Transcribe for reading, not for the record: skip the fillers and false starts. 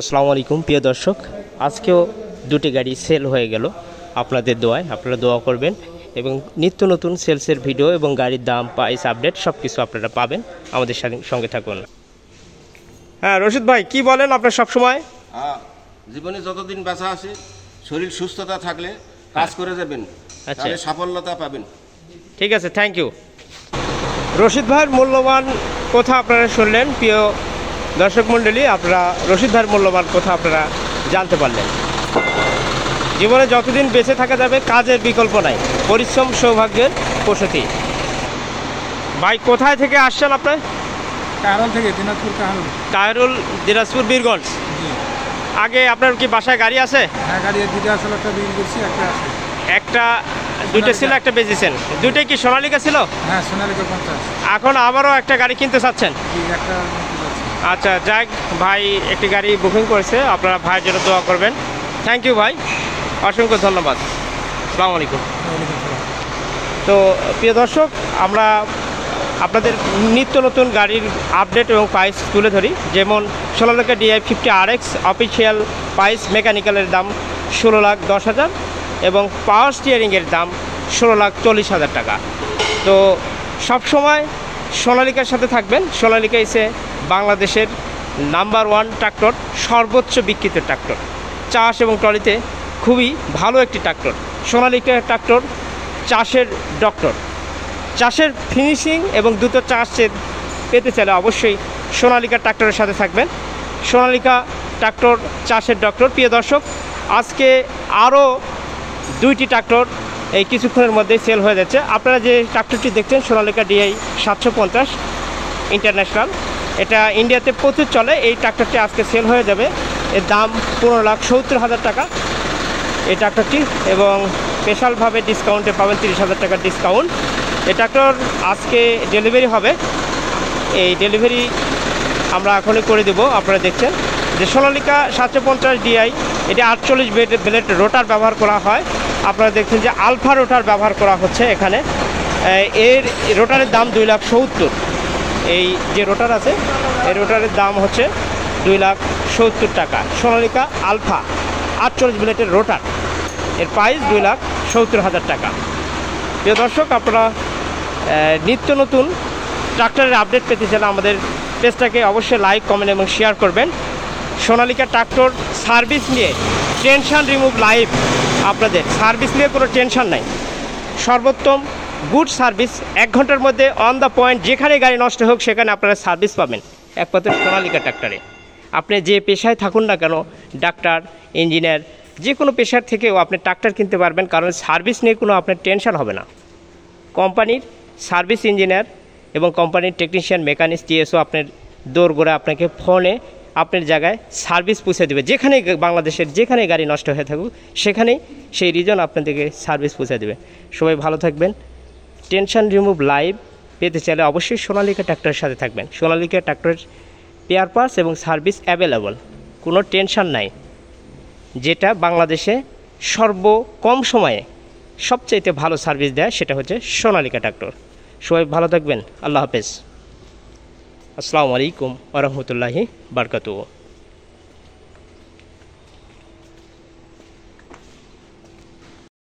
আসসালামু আলাইকুম প্রিয় দর্শক, আজকেও দুটি গাড়ি সেল হয়ে গেল। আপনাদের দোয়ায় আপনারা দোয়া করবেন এবং নিত্য নতুন সেলসের ভিডিও এবং গাড়ির দাম, প্রাইস আপডেট সব কিছু আপনারা পাবেন। আমাদের সঙ্গে থাকুন। হ্যাঁ রশিদ ভাই, কি বলেন আপনার সবসময়? জীবনে যতদিন বাঁচা আছে, শরীর সুস্থতা থাকলে কাজ করে যাবেন, তাহলে সাফল্যতা পাবেন। ঠিক আছে, থ্যাংক ইউ। রশিদ ভাইয়ের মূল্যবান কথা আপনারা শুনলেন। প্রিয় দর্শক মণ্ডলী, আপনারা রশিদ ভাইয়ের মূল্যবান কথা আপনারা জানতে পারলেন। জীবনে যতদিন বেঁচে থাকা যাবে কাজের বিকল্প নাই, পরিশ্রম সৌভাগ্যের প্রসূতি। ভাই কোথায় থেকে আসছেন আপনার? কায়রোল থেকে, দিনাজপুর কায়রোল। কায়রোল, দিনাজপুর, বীরগঞ্জ। আগে আপনার কি বাসায় গাড়ি আছে? হ্যাঁ, গাড়ি দুটো আসলে, একটা বিক্রি করছি, একটা আছে। একটা দুইটা ছিল, একটা বেচেছেন। দুইটাই কি সোনালিকা ছিল? হ্যাঁ, সোনালিকা 50। এখন আবারও একটা গাড়ি কিনতে চাচ্ছেন? একটা। আচ্ছা, যাক, ভাই একটি গাড়ি বুকিং করেছে, আপনারা ভাইয়ের জন্য দোয়া করবেন। থ্যাংক ইউ ভাই, অসংখ্য ধন্যবাদ। আসসালামু আলাইকুম। তো প্রিয় দর্শক, আমরা আপনাদের নিত্য নতুন গাড়ির আপডেট এবং প্রাইস তুলে ধরি। যেমন Sonalika DI 50 RX official price, মেকানিক্যালের দাম 16,10,000 এবং পাওয়ার স্টিয়ারিংয়ের দাম 16,40,000 টাকা। তো সবসময় সোনালিকার সাথে থাকবেন। সোনালিকা এসে বাংলাদেশের নাম্বার 1 ট্রাক্টর, সর্বোচ্চ বিক্রিত ট্রাক্টর। চাষ এবং ট্রলিতে খুবই ভালো একটি ট্রাক্টর। সোনালিকা ট্রাক্টর চাষের ডক্টর। চাষের ফিনিশিং এবং দ্রুত চাষ পেতে চাইলে অবশ্যই সোনালিকা ট্রাক্টরের সাথে থাকবেন। সোনালিকা ট্রাক্টর চাষের ডক্টর। প্রিয় দর্শক, আজকে আরও দুইটি ট্রাক্টর এই কিছুক্ষণের মধ্যেই সেল হয়ে যাচ্ছে। আপনারা যে ট্রাক্টরটি দেখছেন সোনালিকা DI 750 ইন্টারন্যাশনাল, এটা ইন্ডিয়াতে প্রচুর চলে। এই ট্রাক্টরটি আজকে সেল হয়ে যাবে। এর দাম 15,70,000 টাকা এই ট্রাক্টরটি, এবং স্পেশালভাবে ডিসকাউন্টে পাবেন 30,000 টাকার ডিসকাউন্ট। এই ট্রাক্টর আজকে ডেলিভারি হবে। এই ডেলিভারি আমরা এখনই করে দেব। আপনারা দেখছেন যে সোনালিকা 750 DI, এটি 48 ব্লেড রোটার ব্যবহার করা হয়। আপনারা দেখছেন যে আলফা রোটার ব্যবহার করা হচ্ছে এখানে। এর রোটারের দাম 2,70,000। এই যে রোটার আছে, এই রোটারের দাম হচ্ছে 2,70,000 টাকা। সোনালিকা আলফা 48 ব্লেডের রোটার, এর প্রাইস 2,70,000 টাকা। প্রিয় দর্শক, আপনারা নিত্য নতুন ট্রাক্টরের আপডেট পেতে চাইলে আমাদের পেজটাকে অবশ্যই লাইক, কমেন্ট এবং শেয়ার করবেন। সোনালিকা ট্রাক্টর সার্ভিস নিয়ে টেনশন রিমুভ লাইভ। আপনাদের সার্ভিস নিয়ে কোনো টেনশন নাই। সর্বোত্তম গুড সার্ভিস, 1 ঘন্টার মধ্যে অন দ্য পয়েন্ট। যেখানে গাড়ি নষ্ট হোক সেখানে আপনারা সার্ভিস পাবেন একমাত্র সোনালিকা ট্রাক্টরে। আপনি যে পেশায় থাকুন না কেন, ডাক্তার, ইঞ্জিনিয়ার, যে কোনো পেশার থেকেও আপনি ট্রাক্টর কিনতে পারবেন, কারণ সার্ভিস নিয়ে কোনো আপনার টেনশন হবে না। কোম্পানির সার্ভিস ইঞ্জিনিয়ার এবং কোম্পানির টেকনিশিয়ান, মেকানিক, TSO আপনার দৌড় আপনাকে ফোনে আপনার জায়গায় সার্ভিস পৌঁছে দেবে। যেখানে বাংলাদেশের যেখানে গাড়ি নষ্ট হয়ে থাকুক সেখানেই সেই রিজন আপনাদেরকে সার্ভিস পৌঁছে দেবে। সবাই ভালো থাকবেন। টেনশন রিমুভ লাইভ পেতে চাইলে অবশ্যই সোনালিকা ট্রাক্টরের সাথে থাকবেন। সোনালিকা ট্রাক্টরের পেয়ার পার্টস এবং সার্ভিস অ্যাভেলেবল, কোনো টেনশন নাই। যেটা বাংলাদেশে কম সময়ে সবচাইতে ভালো সার্ভিস দেয় সেটা হচ্ছে সোনালিকা ট্রাক্টর। সবাই ভালো থাকবেন। আল্লাহ হাফেজ। আসসালামু আলাইকুম ওয়া রাহমাতুল্লাহি ওয়া বারাকাতুহু।